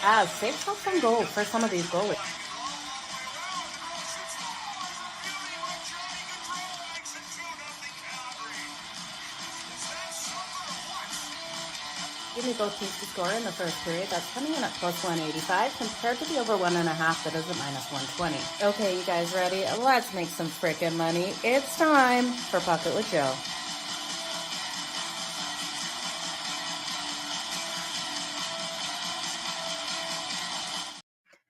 as safe shots on goal for some of these goalies. Give me both teams to score in the first period. That's coming in at plus 185 compared to the over 1.5 that is at minus 120. Okay, you guys ready? Let's make some freaking money. It's time for Pocket with Jo.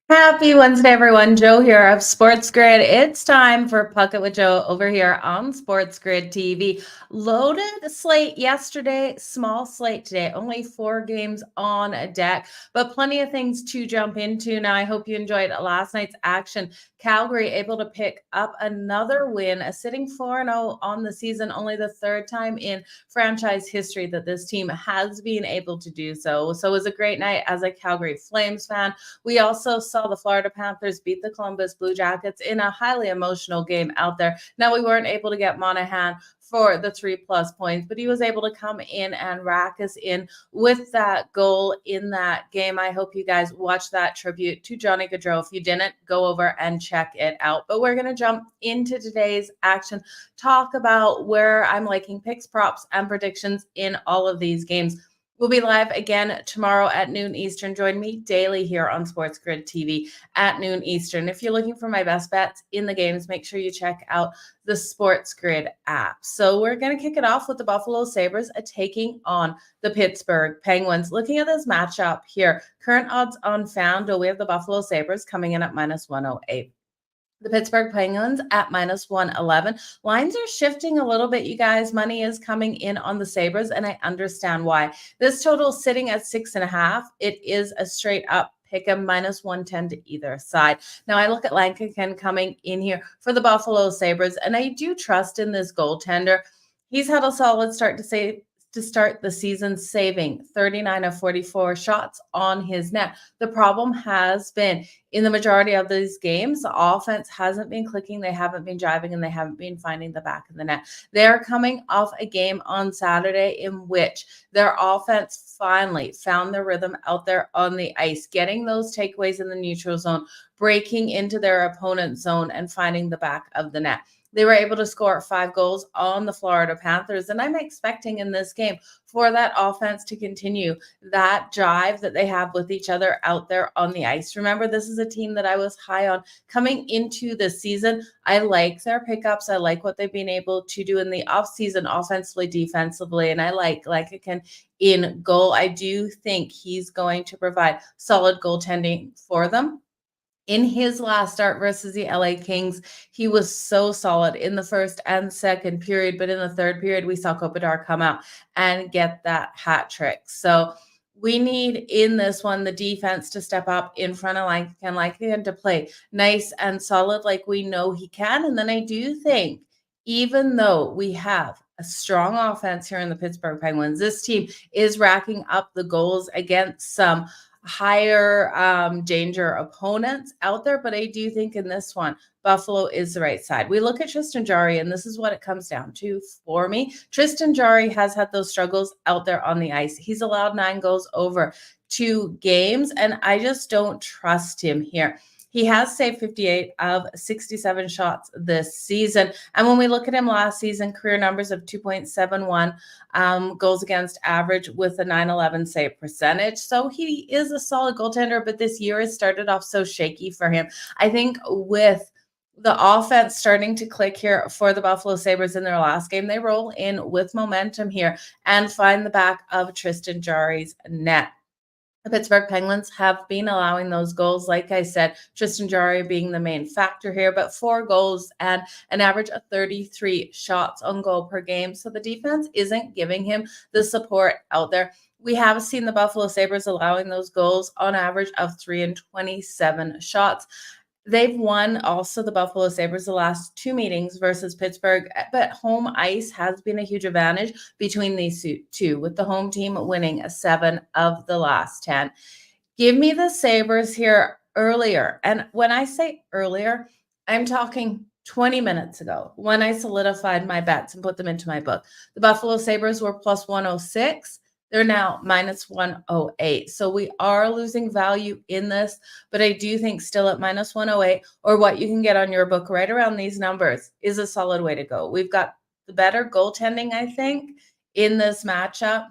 Happy Wednesday, everyone. Jo here of SportsGrid. It's time for Pocket with Jo over here on SportsGrid TV. Loaded slate yesterday, small slate today. Only 4 games on deck, but plenty of things to jump into. Now, I hope you enjoyed last night's action. Calgary able to pick up another win, sitting 4-0 on the season, only the 3rd time in franchise history that this team has been able to do so. So it was a great night as a Calgary Flames fan. We also saw the Florida Panthers beat the Columbus Blue Jackets in a highly emotional game out there. Now, we weren't able to get Monahan for the 3+ points, but he was able to come in and rack us in with that goal in that game. I hope you guys watched that tribute to Johnny Gaudreau. If you didn't, go over and check it out. But we're going to jump into today's action, talk about where I'm liking picks, props, and predictions in all of these games. We'll be live again tomorrow at noon Eastern. Join me daily here on SportsGrid TV at noon Eastern. If you're looking for my best bets in the games, make sure you check out the SportsGrid app. So we're going to kick it off with the Buffalo Sabres taking on the Pittsburgh Penguins. Looking at this matchup here, current odds on FanDuel, we have the Buffalo Sabres coming in at minus 108. The Pittsburgh Penguins at minus 111. Lines are shifting a little bit, you guys. Money is coming in on the Sabres, and I understand why. This total is sitting at 6.5. It is a straight up pick 'em, minus 110 to either side. Now, I look at Lankaken coming in here for the Buffalo Sabres, and I do trust in this goaltender. He's had a solid start to start the season, saving 39 of 44 shots on his net. The problem has been in the majority of these games, the offense hasn't been clicking, they haven't been driving, and they haven't been finding the back of the net. They're coming off a game on Saturday in which their offense finally found their rhythm out there on the ice, getting those takeaways in the neutral zone, breaking into their opponent's zone, and finding the back of the net. They were able to score 5 goals on the Florida Panthers, and I'm expecting in this game for that offense to continue that jive that they have with each other out there on the ice. Remember, this is a team that I was high on coming into the season. I like their pickups. I like what they've been able to do in the offseason offensively, defensively, and I like Again, in goal. I do think he's going to provide solid goaltending for them. In his last start versus the LA Kings, he was so solid in the first and second period, but in the third period, we saw Kopitar come out and get that hat trick. So we need in this one the defense to step up in front of Lankaken to play nice and solid like we know he can. And then I do think, even though we have a strong offense here in the Pittsburgh Penguins, this team is racking up the goals against some higher danger opponents out there, but I do think in this one, Buffalo is the right side. We look at Tristan Jarry, and this is what it comes down to for me. Tristan Jarry has had those struggles out there on the ice. He's allowed 9 goals over 2 games, and I just don't trust him here. He has saved 58 of 67 shots this season. And when we look at him last season, career numbers of 2.71 goals against average with a 911 save percentage. So he is a solid goaltender, but this year has started off so shaky for him. I think with the offense starting to click here for the Buffalo Sabres in their last game, they roll in with momentum here and find the back of Tristan Jarry's net. The Pittsburgh Penguins have been allowing those goals. Like I said, Tristan Jarry being the main factor here, but 4 goals and an average of 33 shots on goal per game. So the defense isn't giving him the support out there. We have seen the Buffalo Sabres allowing those goals on average of 3 and 27 shots. They've won also the Buffalo Sabres the last 2 meetings versus Pittsburgh, but home ice has been a huge advantage between these two, with the home team winning 7 of the last 10. Give me the Sabres here earlier. And when I say earlier, I'm talking 20 minutes ago when I solidified my bets and put them into my book. The Buffalo Sabres were plus 106. They're now minus 108. So we are losing value in this, but I do think still at minus 108 or what you can get on your book right around these numbers is a solid way to go. We've got the better goaltending, I think, in this matchup.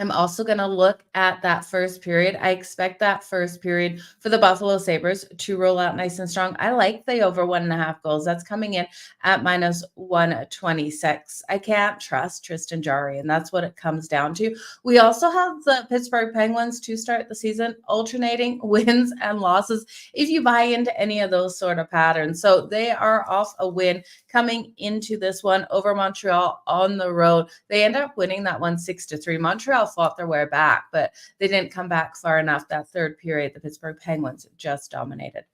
I'm also going to look at that first period. I expect that first period for the Buffalo Sabres to roll out nice and strong. I like the over 1.5 goals. That's coming in at minus 126. I can't trust Tristan Jarry, and that's what it comes down to. We also have the Pittsburgh Penguins to start the season, alternating wins and losses if you buy into any of those sort of patterns. So they are off a win coming into this one over Montreal on the road. They end up winning that one 6-3. Montreal fought their way back, but they didn't come back far enough. That third period, the Pittsburgh Penguins just dominated.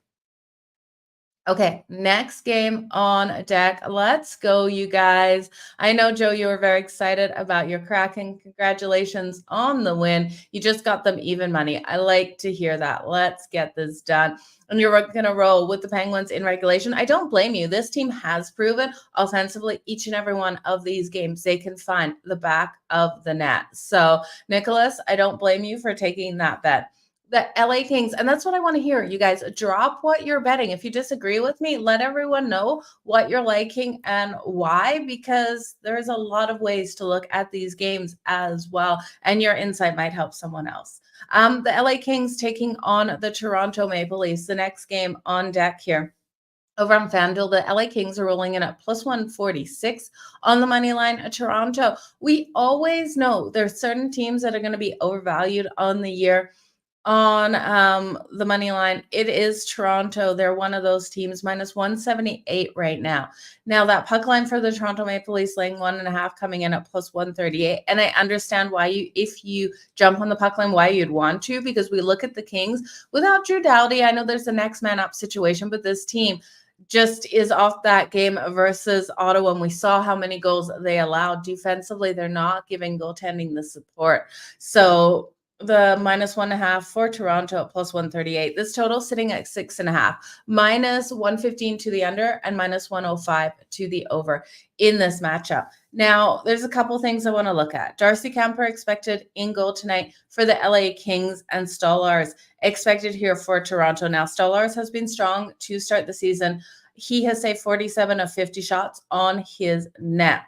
Okay, next game on deck. Let's go, you guys. I know, Joe, you were very excited about your Kraken. Congratulations on the win. You just got them even money. I like to hear that. Let's get this done. And you're going to roll with the Penguins in regulation. I don't blame you. This team has proven offensively each and every one of these games they can find the back of the net. So, Nicholas, I don't blame you for taking that bet. The LA Kings, and that's what I want to hear. You guys drop what you're betting. If you disagree with me, let everyone know what you're liking and why, because there's a lot of ways to look at these games as well, and your insight might help someone else. The LA Kings taking on the Toronto Maple Leafs, the next game on deck here. Over on FanDuel, the LA Kings are rolling in at plus 146 on the money line at Toronto. We always know there's certain teams that are going to be overvalued on the year. On the money line, it is Toronto. They're one of those teams, minus 178 right now. Now, that puck line for the Toronto Maple Leafs laying 1.5 coming in at plus 138. And I understand why if you jump on the puck line, why you'd want to, because we look at the Kings without Drew Doughty. I know there's a next man up situation, but this team just is off that game versus Ottawa. And we saw how many goals they allowed defensively. They're not giving goaltending the support. So the minus 1.5 for Toronto at plus 138. This total sitting at 6.5, minus 115 to the under and minus 105 to the over in this matchup. Now, there's a couple things I want to look at. Darcy Kemper expected in goal tonight for the LA Kings, and Stolarz expected here for Toronto. Now, Stolarz has been strong to start the season. He has saved 47 of 50 shots on his net.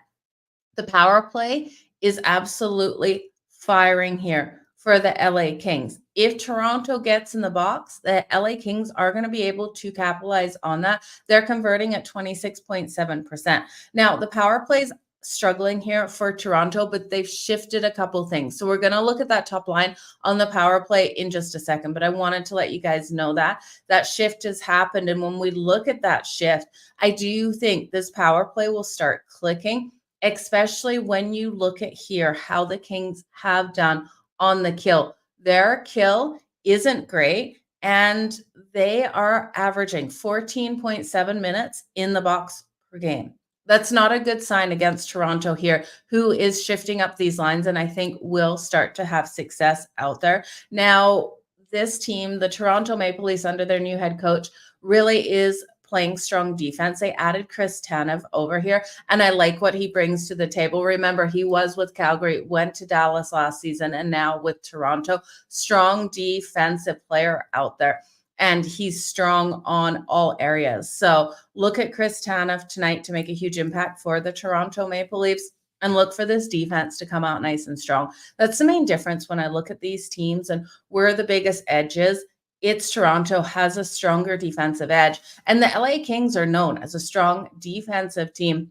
The power play is absolutely firing here for the LA Kings. If Toronto gets in the box, the LA Kings are going to be able to capitalize on that. They're converting at 26.7%. Now, the power plays struggling here for Toronto, but they've shifted a couple things. So we're going to look at that top line on the power play in just a second, but I wanted to let you guys know that that shift has happened. And when we look at that shift, I do think this power play will start clicking, especially when you look at here how the Kings have done on the kill. Their kill isn't great, and they are averaging 14.7 minutes in the box per game. That's not a good sign against Toronto here, who is shifting up these lines and I think will start to have success out there. Now, this team, the Toronto Maple Leafs under their new head coach, really is playing strong defense. They added Chris Tanev over here, and I like what he brings to the table. Remember, he was with Calgary, went to Dallas last season, and now with Toronto. Strong defensive player out there, and he's strong on all areas. So look at Chris Tanev tonight to make a huge impact for the Toronto Maple Leafs, and look for this defense to come out nice and strong. That's the main difference when I look at these teams and where the biggest edge is. It's Toronto has a stronger defensive edge, and the LA Kings are known as a strong defensive team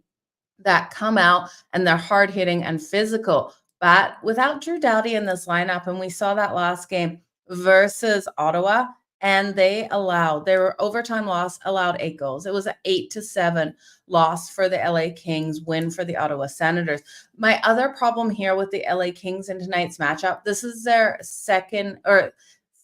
that come out and they're hard hitting and physical. But without Drew Doughty in this lineup, and we saw that last game versus Ottawa, and their overtime loss allowed 8 goals. It was an 8-7 loss for the LA Kings, win for the Ottawa Senators. My other problem here with the LA Kings in tonight's matchup, this is their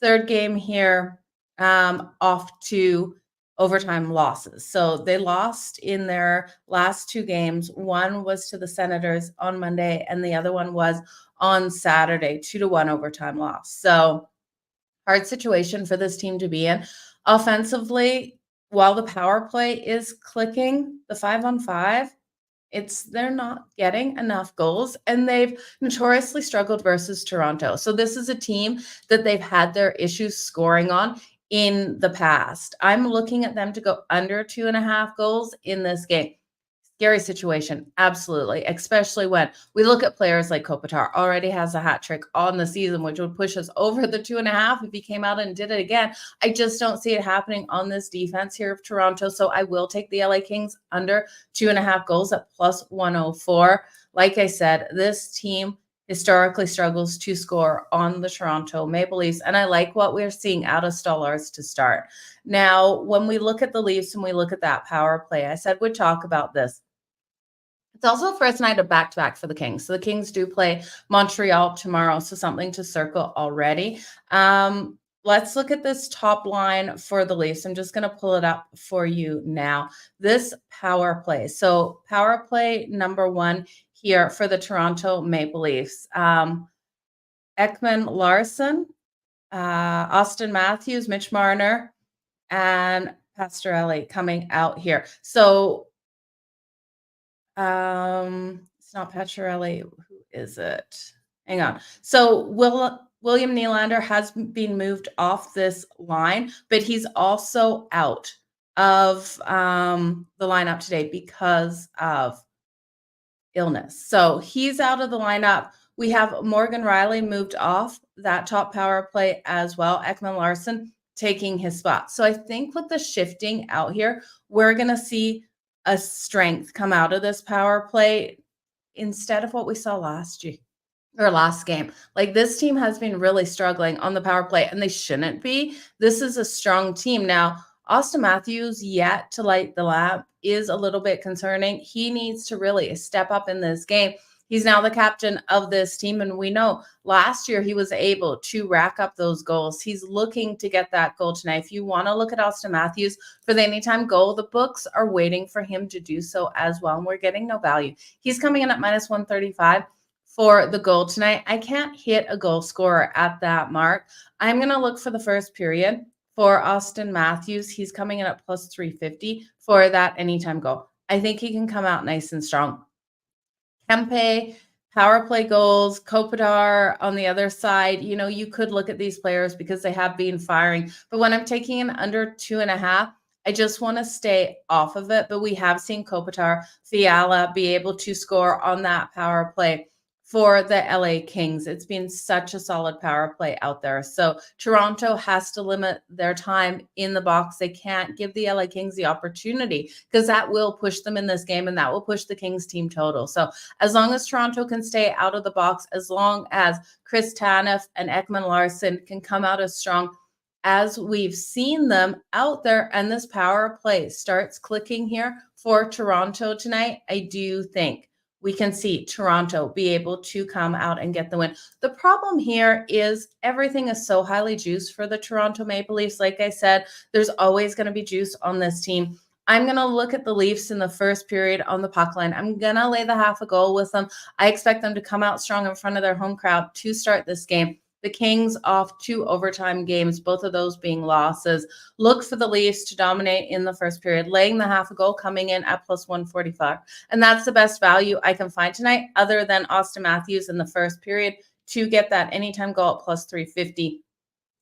third game here off to overtime losses. So they lost in their last 2 games. One was to the Senators on Monday, and the other one was on Saturday, 2-1 overtime loss. So hard situation for this team to be in. Offensively, while the power play is clicking, the 5-on-5 They're not getting enough goals, and they've notoriously struggled versus Toronto. So this is a team that they've had their issues scoring on in the past. I'm looking at them to go under 2.5 goals in this game. Scary situation, absolutely, especially when we look at players like Kopitar already has a hat trick on the season, which would push us over the 2.5 if he came out and did it again. I just don't see it happening on this defense here of Toronto, so I will take the LA Kings under 2.5 goals at plus 104. Like I said, this team historically struggles to score on the Toronto Maple Leafs, and I like what we're seeing out of Stolarz to start. Now, when we look at the Leafs and we look at that power play, I said we'd talk about this. It's also first night of back-to-back for the Kings. So the Kings do play Montreal tomorrow, so something to circle already. Let's look at this top line for the Leafs. I'm just going to pull it up for you now. This power play. So power play number 1 here for the Toronto Maple Leafs. Ekman Larson, Austin Matthews, Mitch Marner, and Pastorelli coming out here. So it's not Pacioretty. Who is it? Hang on. So William Nylander has been moved off this line, but he's also out of the lineup today because of illness. So he's out of the lineup. We have Morgan Riley moved off that top power play as well. Ekman Larson taking his spot. So I think with the shifting out here, we're going to see a strength come out of this power play instead of what we saw last year or last game. Like, this team has been really struggling on the power play, and they shouldn't be. This is a strong team. Now, Austin Matthews yet to light the lamp is a little bit concerning. He needs to really step up in this game. He's now the captain of this team, and we know last year he was able to rack up those goals. He's looking to get that goal tonight. If you want to look at Austin Matthews for the anytime goal, the books are waiting for him to do so as well, and we're getting no value. He's coming in at minus 135 for the goal tonight. I can't hit a goal scorer at that mark. I'm going to look for the first period for Austin Matthews. He's coming in at plus 350 for that anytime goal. I think he can come out nice and strong. Kempe, power play goals, Kopitar on the other side. You know, you could look at these players because they have been firing. But when I'm taking an under 2.5, I just want to stay off of it. But we have seen Kopitar, Fiala be able to score on that power play for the LA Kings. It's been such a solid power play out there. So Toronto has to limit their time in the box. They can't give the LA Kings the opportunity because that will push them in this game, and that will push the Kings team total. So as long as Toronto can stay out of the box, as long as Chris Tanev and Ekman Larson can come out as strong as we've seen them out there, and this power play starts clicking here for Toronto tonight, I do think we can see Toronto be able to come out and get the win. The problem here is everything is so highly juiced for the Toronto Maple Leafs. Like I said, there's always going to be juice on this team. I'm going to look at the Leafs in the first period on the puck line. I'm going to lay the half a goal with them. I expect them to come out strong in front of their home crowd to start this game. The Kings off 2 overtime games, both of those being losses. Look for the Leafs to dominate in the first period, laying the half a goal, coming in at plus 145. And that's the best value I can find tonight, other than Austin Matthews in the first period to get that anytime goal at plus 350.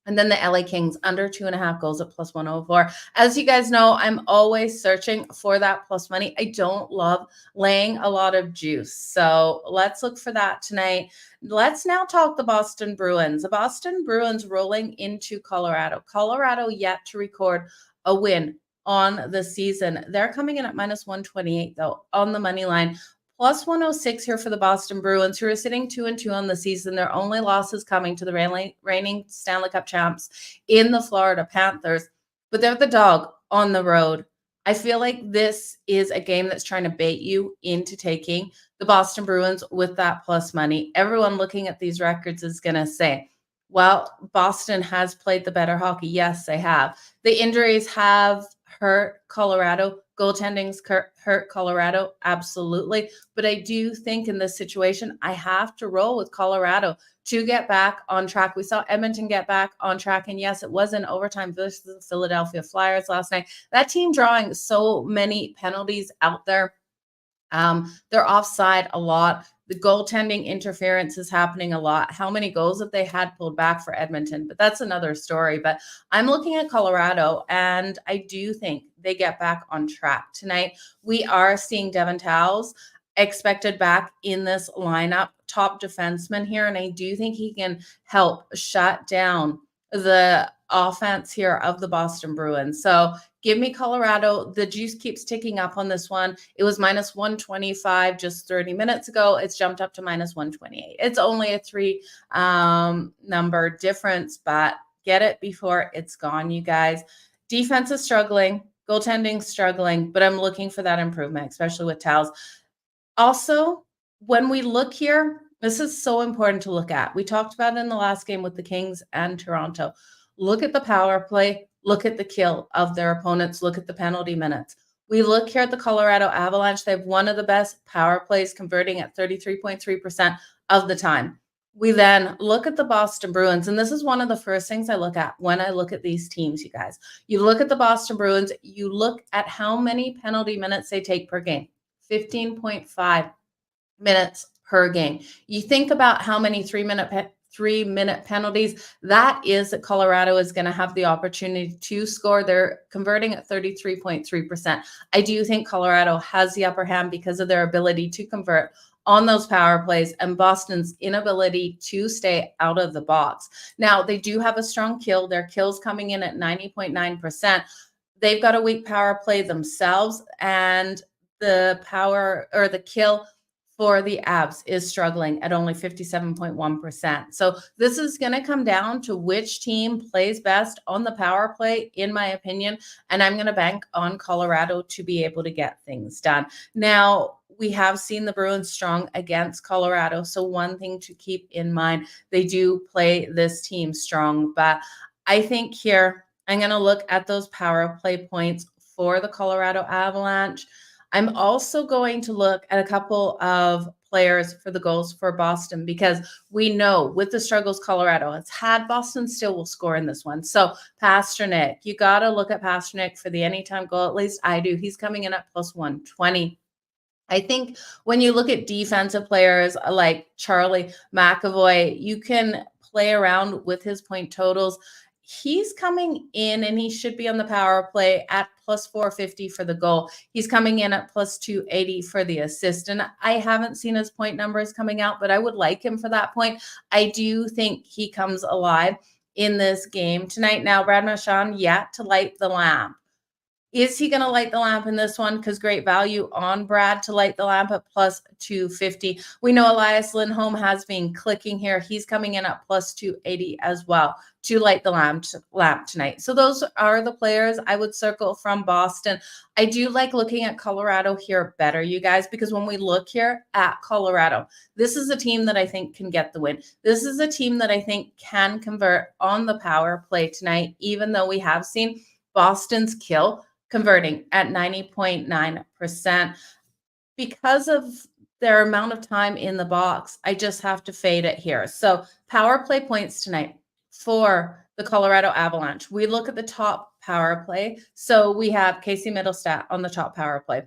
And then the LA Kings under 2.5 goals at plus 104. As you guys know, I'm always searching for that plus money. I don't love laying a lot of juice. So let's look for that tonight. Let's now talk the Boston Bruins. The Boston Bruins rolling into Colorado. Colorado yet to record a win on the season. They're coming in at minus 128, though, on the money line. Plus 106 here for the Boston Bruins, who are sitting 2-2 on the season. Their only losses coming to the reigning Stanley Cup champs in the Florida Panthers. But they're the dog on the road. I feel like this is a game that's trying to bait you into taking the Boston Bruins with that plus money. Everyone looking at these records is going to say, well, Boston has played the better hockey. Yes, they have. The injuries have hurt Colorado. Goaltending's hurt Colorado, absolutely. But I do think in this situation, I have to roll with Colorado to get back on track. We saw Edmonton get back on track. And yes, it was an overtime versus the Philadelphia Flyers last night. That team drawing so many penalties out there. They're offside a lot. The goaltending interference is happening a lot. How many goals have they had pulled back for Edmonton? But that's another story. But I'm looking at Colorado, and I do think they get back on track tonight. We are seeing Devon Towles expected back in this lineup, top defenseman here, and I do think he can help shut down the offense here of the Boston Bruins. So give me Colorado. The juice keeps ticking up on this one. It was minus 125 just 30 minutes ago. It's jumped up to minus 128. It's only a three number difference, but get it before it's gone, you guys. Defense is struggling. Goaltending struggling, but I'm looking for that improvement, especially with Towels. Also, when we look here, this is so important to look at. We talked about it in the last game with the Kings and Toronto. Look at the power play. Look at the kill of their opponents. Look at the penalty minutes. We look here at the Colorado Avalanche. They have one of the best power plays, converting at 33.3% of the time. We then look at the Boston Bruins, and this is one of the first things I look at when I look at these teams, you guys. You look at the Boston Bruins, you look at how many penalty minutes they take per game. 15.5 minutes per game. You think about how many three-minute penalties that is that Colorado is going to have the opportunity to score. They're converting at 33.3%. I do think Colorado has the upper hand because of their ability to convert on those power plays and Boston's inability to stay out of the box. Now, they do have a strong kill. Their kill's coming in at 90.9%. They've got a weak power play themselves, and the power or the kill for the Avs is struggling at only 57.1%. So this is going to come down to which team plays best on the power play, in my opinion. And I'm going to bank on Colorado to be able to get things done. Now, we have seen the Bruins strong against Colorado. So one thing to keep in mind, they do play this team strong. But I think here, I'm going to look at those power play points for the Colorado Avalanche. I'm also going to look at a couple of players for the goals for Boston, because we know with the struggles Colorado has had, Boston still will score in this one. So Pastrnak, you got to look at Pastrnak for the anytime goal. At least I do. He's coming in at plus 120. I think when you look at defensive players like Charlie McAvoy, you can play around with his point totals. He's coming in, and he should be on the power play at plus 450 for the goal. He's coming in at plus 280 for the assist. And I haven't seen his point numbers coming out, but I would like him for that point. I do think he comes alive in this game tonight. Now, Brad Marchand yet to light the lamp. Is he going to light the lamp in this one? Because great value on Brad to light the lamp at plus 250. We know Elias Lindholm has been clicking here. He's coming in at plus 280 as well to light the lamp tonight. So those are the players I would circle from Boston. I do like looking at Colorado here better, you guys, because when we look here at Colorado, this is a team that I think can get the win. This is a team that I think can convert on the power play tonight, even though we have seen Boston's kill converting at 90.9%. Because of their amount of time in the box, I just have to fade it here. So power play points tonight for the Colorado Avalanche. We look at the top power play. So we have Casey Middlestat on the top power play,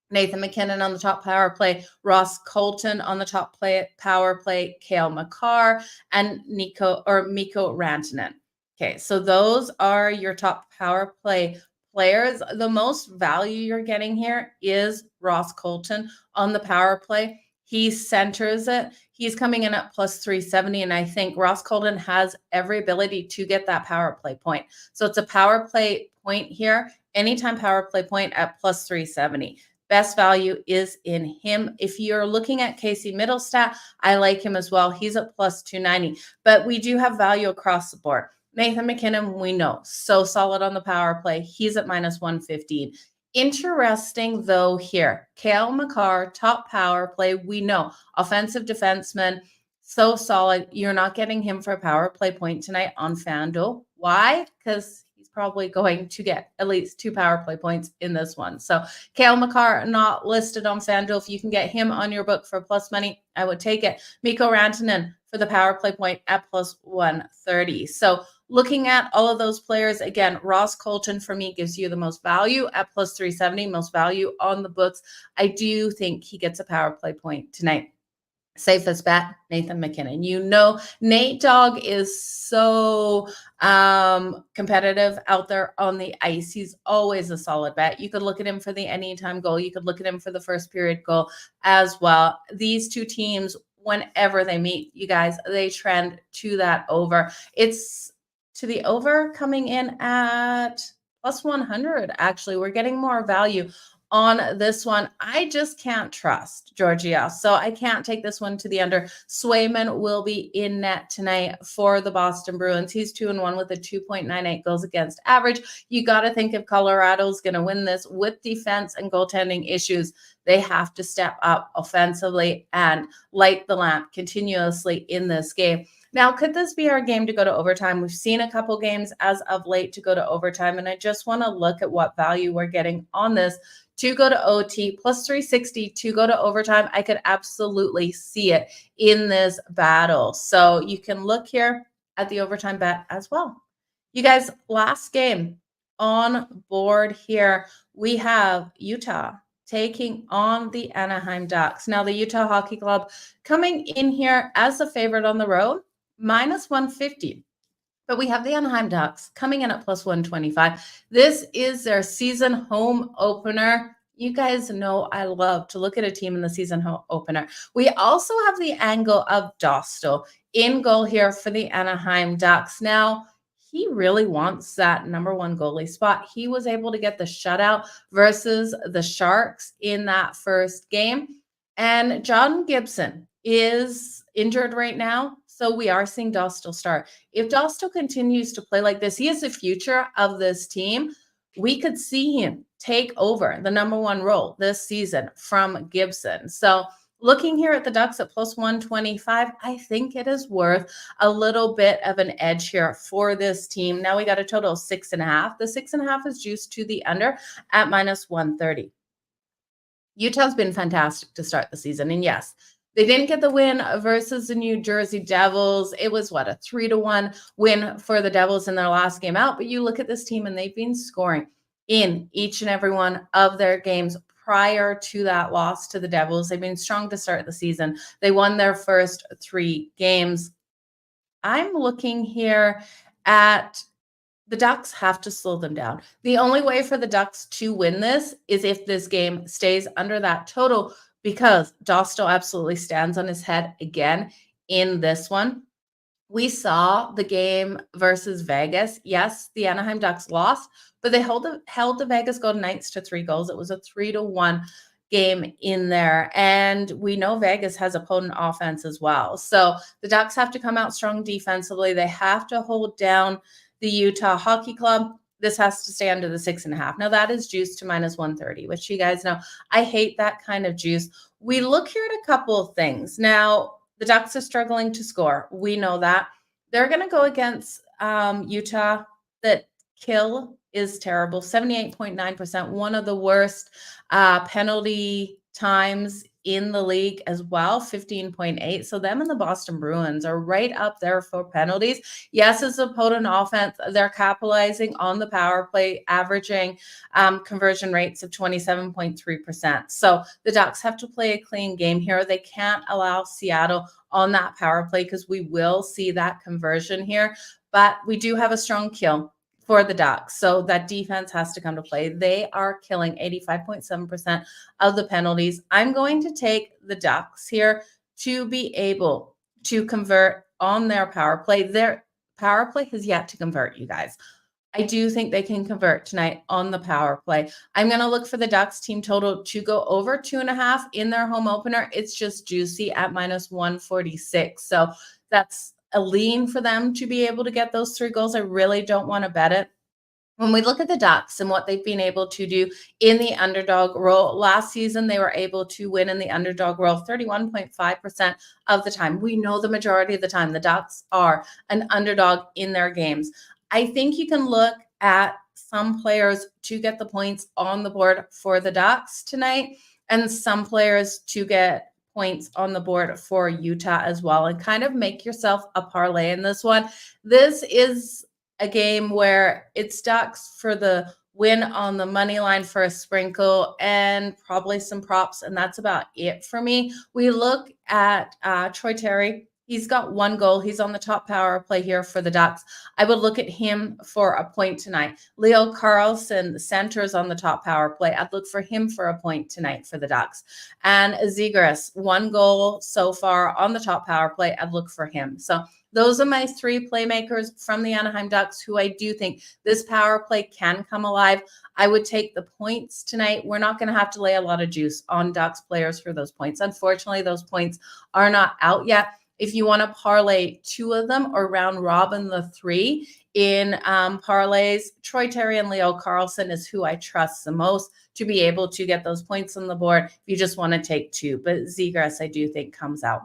Nathan McKinnon on the top power play, Ross Colton on the top power play, Cale Makar, and Mikko Rantanen. Okay, so those are your top power play players. The most value you're getting here is Ross Colton on the power play. He centers it. He's coming in at plus 370, and I think Ross Colton has every ability to get that power play point. So it's a power play point here, anytime power play point at plus 370. Best value is in him. If you're looking at Casey Middlestat, I like him as well. He's at plus 290, but we do have value across the board. Nathan McKinnon, we know, so solid on the power play. He's at minus 115. Interesting, though, here. Cale Makar, top power play. We know, offensive defenseman, so solid. You're not getting him for a power play point tonight on FanDuel. Why? Because he's probably going to get at least 2 power play points in this one. So Cale Makar not listed on FanDuel. If you can get him on your book for plus money, I would take it. Mikko Rantanen for the power play point at plus 130. So Looking at all of those players, again, Ross Colton for me gives you the most value at plus 370, most value on the books. I do think he gets a power play point tonight. Safest bet, Nathan McKinnon. You know, Nate Dogg is so competitive out there on the ice. He's always a solid bet. You could look at him for the anytime goal. You could look at him for the first period goal as well. These two teams, whenever they meet, you guys, they trend to that over. It's to the over coming in at plus 100. Actually, we're getting more value on this one. I just can't trust Georgia. So I can't take this one to the under. Swayman will be in net tonight for the Boston Bruins. He's 2-1 with a 2.98 goals against average. You got to think if Colorado's going to win this with defense and goaltending issues, they have to step up offensively and light the lamp continuously in this game. Now, could this be our game to go to overtime? We've seen a couple games as of late to go to overtime, and I just want to look at what value we're getting on this to go to OT, plus 360 to go to overtime. I could absolutely see it in this battle. So you can look here at the overtime bet as well. You guys, last game on board here, we have Utah taking on the Anaheim Ducks. Now, the Utah Hockey Club coming in here as a favorite on the road, minus 150. But we have the Anaheim Ducks coming in at plus 125. This is their season home opener. You guys know I love to look at a team in the season home opener. We also have the angle of Dostal in goal here for the Anaheim Ducks. Now, he really wants that number one goalie spot. He was able to get the shutout versus the Sharks in that first game. And John Gibson is injured right now. So we are seeing Dostal start. If Dostal continues to play like this, he is the future of this team. We could see him take over the number one role this season from Gibson. So looking here at the Ducks at plus 125, I think it is worth a little bit of an edge here for this team. Now we got a total of 6.5. The 6.5 is juiced to the under at minus 130. Utah's been fantastic to start the season. And yes, they didn't get the win versus the New Jersey Devils. It was, a 3-1 win for the Devils in their last game out. But you look at this team, and they've been scoring in each and every one of their games prior to that loss to the Devils. They've been strong to start the season. They won their first 3 games. I'm looking here at the Ducks have to slow them down. The only way for the Ducks to win this is if this game stays under that total, because Dostal absolutely stands on his head again in this one. We saw the game versus Vegas. Yes, the Anaheim Ducks lost, but they held the Vegas Golden Knights to 3 goals. It was a 3-1 game in there. And we know Vegas has a potent offense as well. So the Ducks have to come out strong defensively. They have to hold down the Utah Hockey Club. This has to stay under the 6.5. Now that is juiced to minus 130, which you guys know, I hate that kind of juice. We look here at a couple of things. Now, the Ducks are struggling to score. We know that. They're going to go against Utah. That kill is terrible, 78.9%, one of the worst penalty times in the league as well, 15.8. So them and the Boston Bruins are right up there for penalties. Yes, it's a potent offense. They're capitalizing on the power play, averaging conversion rates of 27.3%. So the Ducks have to play a clean game here. They can't allow Seattle on that power play because we will see that conversion here. But we do have a strong kill for the Ducks. So that defense has to come to play. They are killing 85.7% of the penalties. I'm going to take the Ducks here to be able to convert on their power play. Their power play has yet to convert, you guys. I do think they can convert tonight on the power play. I'm going to look for the Ducks team total to go over 2.5 in their home opener. It's just juicy at minus 146. So that's a lean for them to be able to get those 3 goals. I really don't want to bet it. When we look at the Ducks and what they've been able to do in the underdog role, last season they were able to win in the underdog role 31.5% of the time. We know the majority of the time the Ducks are an underdog in their games. I think you can look at some players to get the points on the board for the Ducks tonight, and some players to get points on the board for Utah as well, and kind of make yourself a parlay in this one. This is a game where it's Ducks for the win on the money line for a sprinkle and probably some props, and that's about it for me. We look at Troy Terry. He's got 1 goal. He's on the top power play here for the Ducks. I would look at him for a point tonight. Leo Carlson, the center, is on the top power play. I'd look for him for a point tonight for the Ducks. And Zegras, 1 goal so far on the top power play. I'd look for him. So those are my 3 playmakers from the Anaheim Ducks who I do think this power play can come alive. I would take the points tonight. We're not going to have to lay a lot of juice on Ducks players for those points. Unfortunately, those points are not out yet. If you want to parlay 2 of them or round robin the 3 in parlays, Troy Terry and Leo Carlson is who I trust the most to be able to get those points on the board if you just want to take 2. But Zegras, I do think, comes out.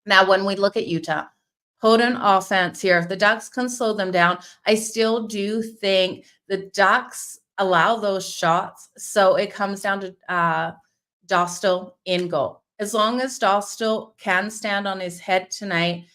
Now, when we look at Utah, potent offense here. If the Ducks can slow them down, I still do think the Ducks allow those shots. So it comes down to Dostal in goal. As long as Dostal can stand on his head tonight,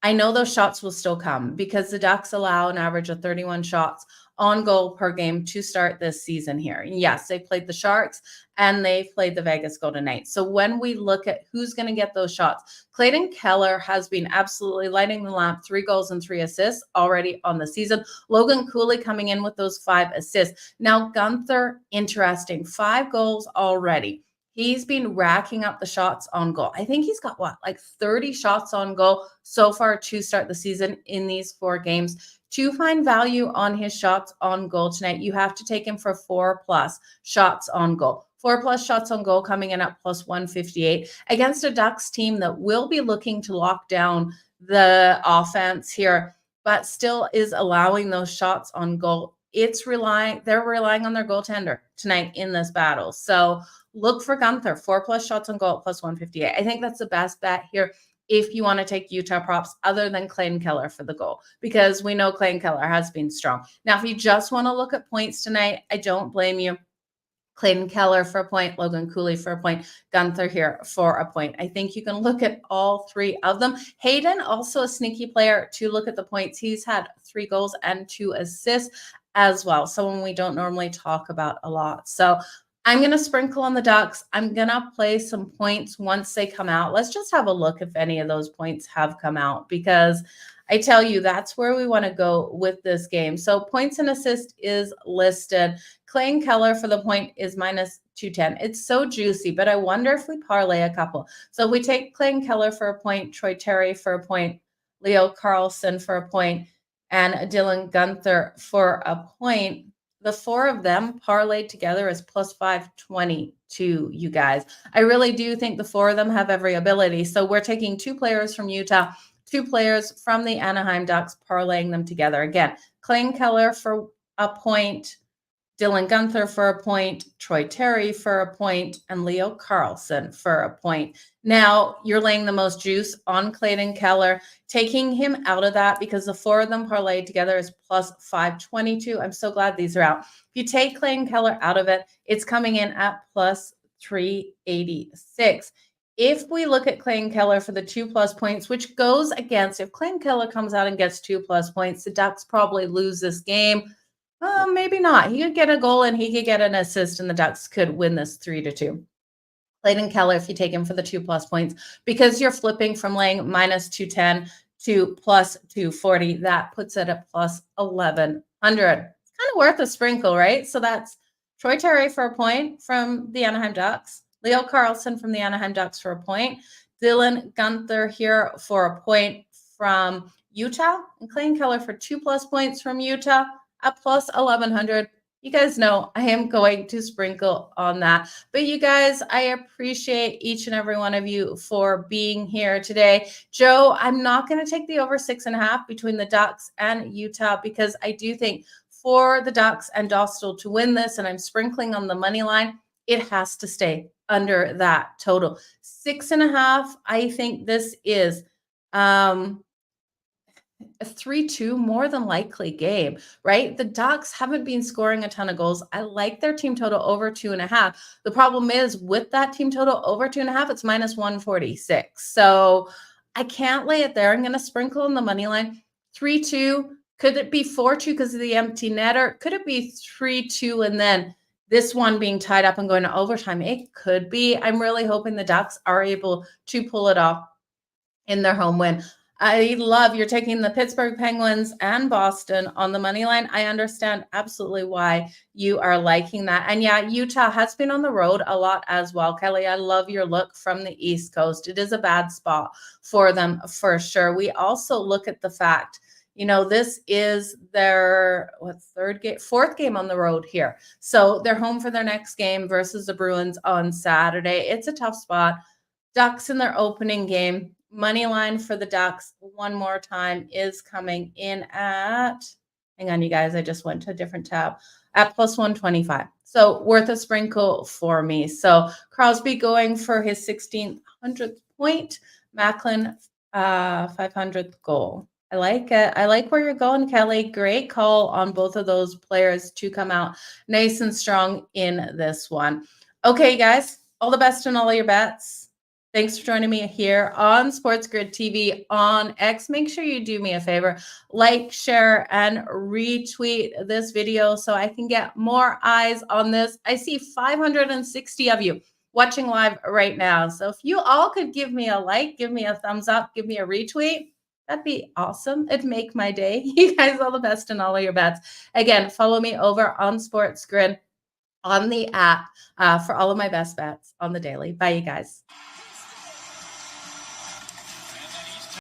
I know those shots will still come because the Ducks allow an average of 31 shots on goal per game to start this season here. And yes, they played the Sharks and they played the Vegas Golden Knights. So when we look at who's going to get those shots, Clayton Keller has been absolutely lighting the lamp, 3 goals and 3 assists already on the season. Logan Cooley coming in with those 5 assists. Now Gunther, interesting, 5 goals already. He's been racking up the shots on goal. I think he's got like 30 shots on goal so far to start the season in these 4 games. To find value on his shots on goal tonight, you have to take him for 4+ shots on goal. 4+ shots on goal coming in at +158 against a Ducks team that will be looking to lock down the offense here, but still is allowing those shots on goal. They're relying on their goaltender tonight in this battle. So look for Gunther, 4+ shots on goal at +158. I think that's the best bet here if you want to take Utah props other than Clayton Keller for the goal, because we know Clayton Keller has been strong. Now, if you just want to look at points tonight, I don't blame you. Clayton Keller for a point, Logan Cooley for a point, Gunther here for a point. I think you can look at all 3 of them. Hayden, also a sneaky player to look at the points. He's had 3 goals and 2 assists as well, someone we don't normally talk about a lot. So I'm going to sprinkle on the Ducks. I'm going to play some points once they come out. Let's just have a look if any of those points have come out, because I tell you, that's where we want to go with this game. So points and assist is listed. Clayton Keller for the point is -210. It's so juicy, but I wonder if we parlay a couple. So we take Clayton Keller for a point, Troy Terry for a point, Leo Carlson for a point, and Dylan Gunther for a point. The 4 of them parlayed together is +522, you guys. I really do think the 4 of them have every ability. So we're taking 2 players from Utah, 2 players from the Anaheim Ducks, parlaying them together. Again, Clayton Keller for a point, Dylan Gunther for a point, Troy Terry for a point, and Leo Carlson for a point. Now, you're laying the most juice on Clayton Keller, taking him out of that because the 4 of them parlayed together is +522. I'm so glad these are out. If you take Clayton Keller out of it, it's coming in at +386. If we look at Clayton Keller for the 2+ points, which goes against, if Clayton Keller comes out and gets 2+ points, the Ducks probably lose this game. Maybe not. He could get a goal and he could get an assist, and the Ducks could win this 3-2. Clayton Keller, if you take him for the 2+ points, because you're flipping from laying -210 to +240, that puts it at +1100. It's kind of worth a sprinkle, right? So that's Troy Terry for a point from the Anaheim Ducks, Leo Carlson from the Anaheim Ducks for a point, Dylan Gunther here for a point from Utah, and Clayton Keller for 2+ points from Utah at +1100. You guys know I am going to sprinkle on that. But you guys, I appreciate each and every one of you for being here today. Jo, I'm not going to take the over 6.5 between the Ducks and Utah, because I do think for the Ducks and Dostal to win this, and I'm sprinkling on the money line, it has to stay under that total. 6.5, I think this is a 3-2 more than likely game, right? The Ducks haven't been scoring a ton of goals. I like their team total over 2.5. The problem is with that team total over 2.5, it's -146. So I can't lay it there. I'm going to sprinkle in the money line. 3-2 Could it be 4-2 because of the empty netter? Could it be 3-2 and then this one being tied up and going to overtime? It could be. I'm really hoping the Ducks are able to pull it off in their home win. I love you're taking the Pittsburgh Penguins and Boston on the money line. I understand absolutely why you are liking that. And yeah, Utah has been on the road a lot as well. Kelly, I love your look from the East Coast. It is a bad spot for them for sure. We also look at the fact, this is their fourth game on the road here. So they're home for their next game versus the Bruins on Saturday. It's a tough spot. Ducks in their opening game. Money line for the Ducks one more time is coming in at, hang on, you guys, I just went to a different tab, at plus 125. So worth a sprinkle for me. So Crosby going for his 1600th point, Macklin 500th goal. I like it. I like where you're going, Kelly. Great call on both of those players to come out nice and strong in this one. Okay, guys, all the best in all your bets. Thanks for joining me here on SportsGrid TV on X. Make sure you do me a favor, like, share, and retweet this video so I can get more eyes on this. I see 560 of you watching live right now. So if you all could give me a like, give me a thumbs up, give me a retweet, that'd be awesome. It'd make my day. You guys all the best in all of your bets. Again, follow me over on SportsGrid on the app for all of my best bets on the daily. Bye, you guys.